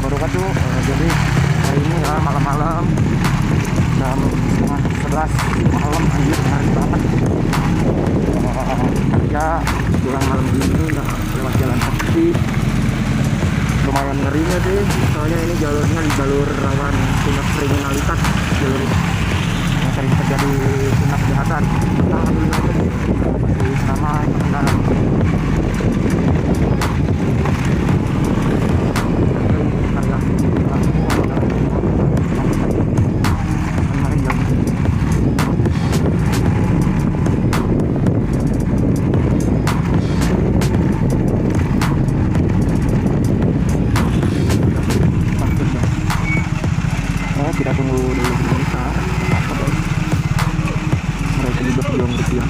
wabarakatuh. Jadi hari ini ya malam-malam jam setengah 11 malam, anjir hari banget. Ya pulang malam ini nggak lewat jalan sepi, lumayan ngerinya sih. Soalnya ini jalurnya di jalur rawan tindak kriminalitas, jalur yang sering terjadi tindak kejahatan. Alhamdulillah masih sama pengendara. Kita tunggu dulu sebentar. Mereka juga belum bersiap.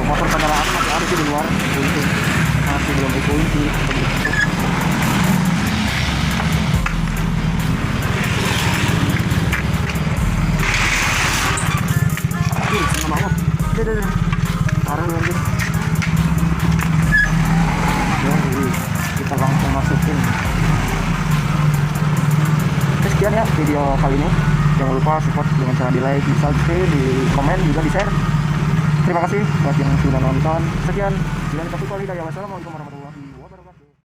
Motor kendaraan masih ada sih di luar, masih belum dikunci. Sama banget. Deh. Parah lagi. Jadi kita langsung masukin. Sekian ya video kali ini. Jangan lupa support dengan cara di like, di subscribe, di komen, juga di share. Terima kasih buat yang sudah nonton. Sekian, bila dikasih kualitas. Wassalamualaikum warahmatullahi wabarakatuh.